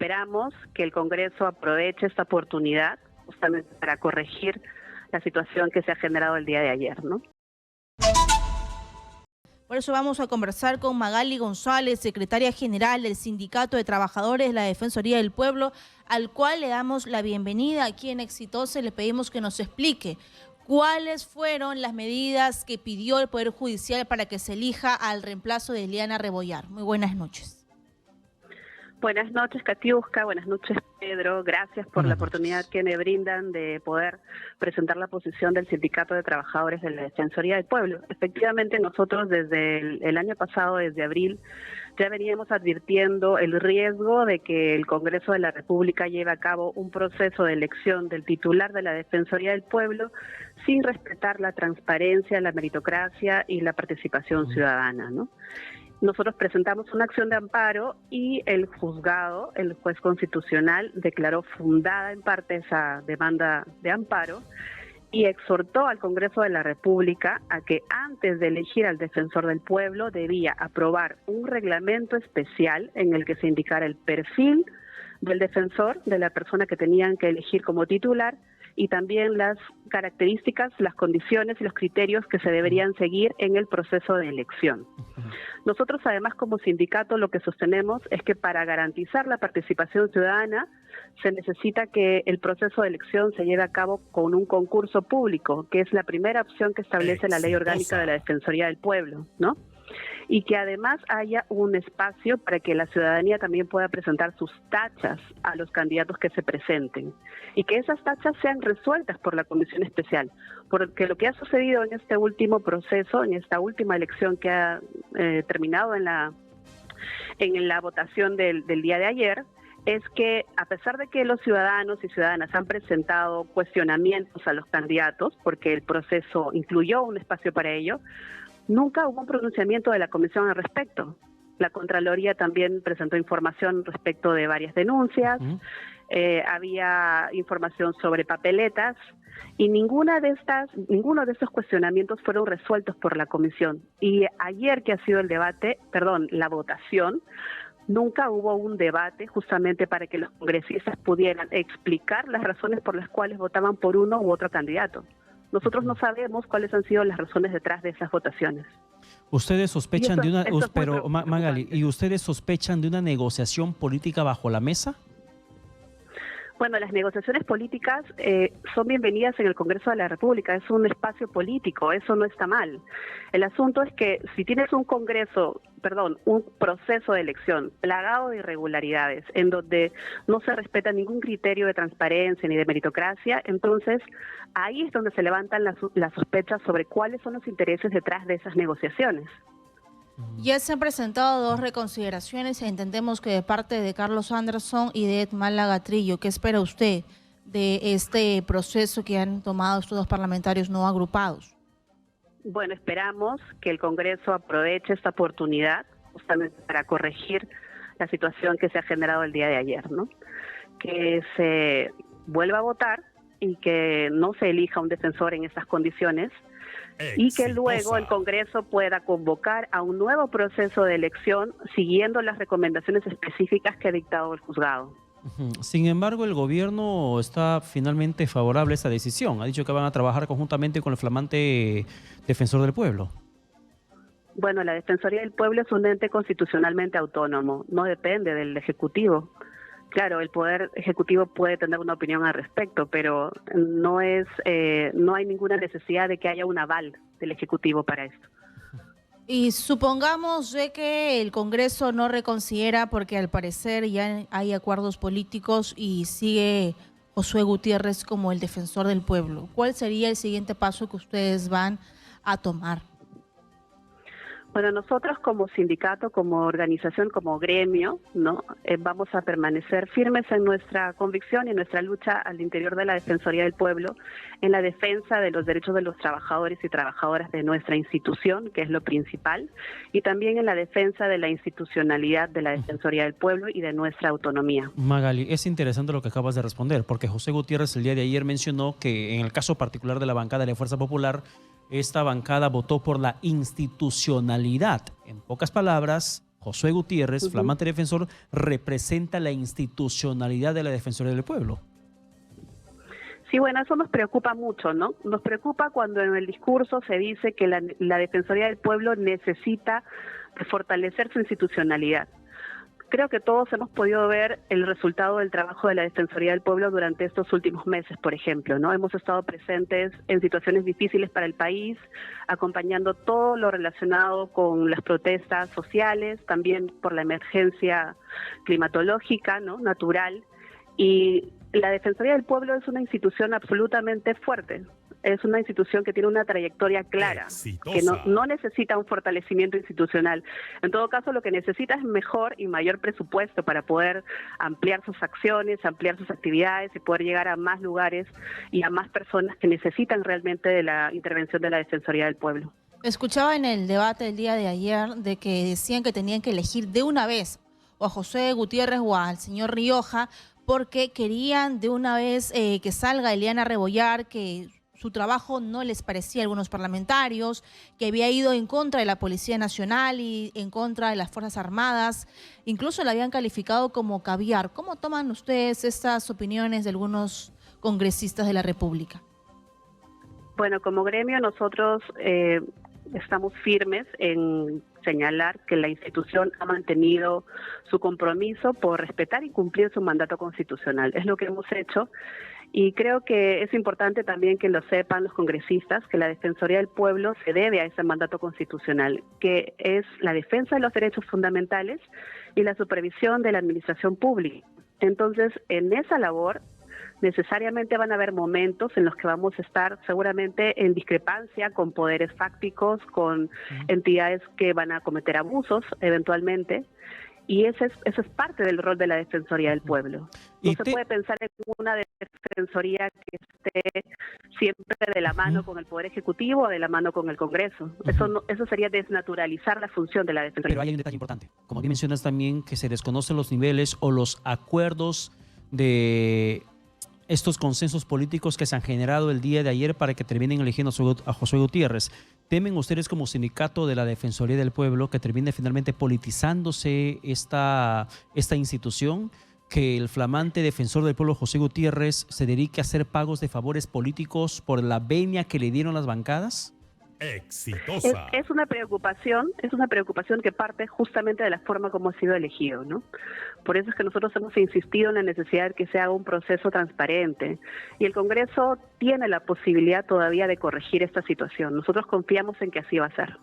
esperamos que el Congreso aproveche esta oportunidad justamente para corregir la situación que se ha generado el día de ayer, ¿no? Por eso vamos a conversar con Magali González, secretaria general del Sindicato de Trabajadores de la Defensoría del Pueblo, al cual le damos la bienvenida aquí en Exitosa y le pedimos que nos explique cuáles fueron las medidas que pidió el Poder Judicial para que se elija al reemplazo de Eliana Rebollar. Muy buenas noches. Buenas noches, Katiuska. Buenas noches, Pedro. Gracias por la oportunidad que me brindan de poder presentar la posición del Sindicato de Trabajadores de la Defensoría del Pueblo. Efectivamente, nosotros desde el año pasado, desde abril, ya veníamos advirtiendo el riesgo de que el Congreso de la República lleve a cabo un proceso de elección del titular de la Defensoría del Pueblo sin respetar la transparencia, la meritocracia y la participación ciudadana, ¿no? Nosotros presentamos una acción de amparo y el juzgado, el juez constitucional, declaró fundada en parte esa demanda de amparo y exhortó al Congreso de la República a que antes de elegir al defensor del pueblo debía aprobar un reglamento especial en el que se indicara el perfil del defensor, de la persona que tenían que elegir como titular, y también las características, las condiciones y los criterios que se deberían seguir en el proceso de elección. Nosotros además como sindicato lo que sostenemos es que para garantizar la participación ciudadana se necesita que el proceso de elección se lleve a cabo con un concurso público, que es la primera opción que establece la Ley Orgánica de la Defensoría del Pueblo, ¿no? Y que además haya un espacio para que la ciudadanía también pueda presentar sus tachas a los candidatos que se presenten y que esas tachas sean resueltas por la comisión especial, porque lo que ha sucedido en este último proceso, en esta última elección que ha terminado en la votación del día de ayer, es que a pesar de que los ciudadanos y ciudadanas han presentado cuestionamientos a los candidatos, porque el proceso incluyó un espacio para ello, nunca hubo un pronunciamiento de la comisión al respecto. La Contraloría también presentó información respecto de varias denuncias, había información sobre papeletas y ninguno de estos cuestionamientos fueron resueltos por la comisión. Y ayer que ha sido la votación, nunca hubo un debate justamente para que los congresistas pudieran explicar las razones por las cuales votaban por uno u otro candidato. Nosotros no sabemos cuáles han sido las razones detrás de esas votaciones. Ustedes sospechan Magali, ¿y ustedes sospechan de una negociación política bajo la mesa? Bueno, las negociaciones políticas son bienvenidas en el Congreso de la República, es un espacio político, eso no está mal. El asunto es que si tienes un proceso de elección plagado de irregularidades, en donde no se respeta ningún criterio de transparencia ni de meritocracia, entonces ahí es donde se levantan las sospechas sobre cuáles son los intereses detrás de esas negociaciones. Ya se han presentado dos reconsideraciones, entendemos que de parte de Carlos Anderson y de Edmala Trillo. ¿Qué espera usted de este proceso que han tomado estos dos parlamentarios no agrupados? Bueno, esperamos que el Congreso aproveche esta oportunidad justamente para corregir la situación que se ha generado el día de ayer, ¿no? Que se vuelva a votar y que no se elija un defensor en estas condiciones, y que luego el Congreso pueda convocar a un nuevo proceso de elección siguiendo las recomendaciones específicas que ha dictado el juzgado. Sin embargo, el gobierno está finalmente favorable a esta decisión. Ha dicho que van a trabajar conjuntamente con el flamante defensor del pueblo. Bueno, la Defensoría del Pueblo es un ente constitucionalmente autónomo, no depende del Ejecutivo. Claro, el Poder Ejecutivo puede tener una opinión al respecto, pero no hay ninguna necesidad de que haya un aval del Ejecutivo para esto. Y supongamos de que el Congreso no reconsidera porque al parecer ya hay acuerdos políticos y sigue Josué Gutiérrez como el defensor del pueblo. ¿Cuál sería el siguiente paso que ustedes van a tomar? Bueno, nosotros como sindicato, como organización, como gremio, ¿no? Vamos a permanecer firmes en nuestra convicción y en nuestra lucha al interior de la Defensoría del Pueblo, en la defensa de los derechos de los trabajadores y trabajadoras de nuestra institución, que es lo principal, y también en la defensa de la institucionalidad de la Defensoría del Pueblo y de nuestra autonomía. Magali, es interesante lo que acabas de responder, porque José Gutiérrez el día de ayer mencionó que en el caso particular de la bancada de la Fuerza Popular, esta bancada votó por la institucionalidad. En pocas palabras, Josué Gutiérrez, flamante defensor, representa la institucionalidad de la Defensoría del Pueblo. Sí, bueno, eso nos preocupa mucho, ¿no? Nos preocupa cuando en el discurso se dice que la Defensoría del Pueblo necesita fortalecer su institucionalidad. Creo que todos hemos podido ver el resultado del trabajo de la Defensoría del Pueblo durante estos últimos meses, por ejemplo, ¿no? Hemos estado presentes en situaciones difíciles para el país, acompañando todo lo relacionado con las protestas sociales, también por la emergencia climatológica, ¿no? Natural. Y la Defensoría del Pueblo es una institución absolutamente fuerte. Es una institución que tiene una trayectoria clara, que no necesita un fortalecimiento institucional. En todo caso, lo que necesita es mejor y mayor presupuesto para poder ampliar sus acciones, ampliar sus actividades y poder llegar a más lugares y a más personas que necesitan realmente de la intervención de la Defensoría del Pueblo. Escuchaba en el debate del día de ayer de que decían que tenían que elegir de una vez o a José Gutiérrez o al señor Rioja porque querían de una vez que salga Eliana Rebollar, que su trabajo no les parecía a algunos parlamentarios, que había ido en contra de la Policía Nacional y en contra de las Fuerzas Armadas. Incluso la habían calificado como caviar. ¿Cómo toman ustedes estas opiniones de algunos congresistas de la República? Bueno, como gremio nosotros estamos firmes en señalar que la institución ha mantenido su compromiso por respetar y cumplir su mandato constitucional. Es lo que hemos hecho. Y creo que es importante también que lo sepan los congresistas, que la Defensoría del Pueblo se debe a ese mandato constitucional, que es la defensa de los derechos fundamentales y la supervisión de la administración pública. Entonces, en esa labor, necesariamente van a haber momentos en los que vamos a estar seguramente en discrepancia con poderes fácticos, con entidades que van a cometer abusos eventualmente. Y eso es parte del rol de la Defensoría del Pueblo. No se puede pensar en una defensoría que esté siempre de la mano con el Poder Ejecutivo o de la mano con el Congreso. Eso sería desnaturalizar la función de la Defensoría. Pero hay un detalle importante. Como bien mencionas también, que se desconocen los niveles o los acuerdos de estos consensos políticos que se han generado el día de ayer para que terminen eligiendo a Josué Gutiérrez. ¿Temen ustedes como sindicato de la Defensoría del Pueblo que termine finalmente politizándose esta institución, que el flamante defensor del pueblo José Gutiérrez se dedique a hacer pagos de favores políticos por la venia que le dieron las bancadas? Exitosa. Es una preocupación que parte justamente de la forma como ha sido elegido, ¿no? Por eso es que nosotros hemos insistido en la necesidad de que se haga un proceso transparente y el Congreso tiene la posibilidad todavía de corregir esta situación. Nosotros confiamos en que así va a ser.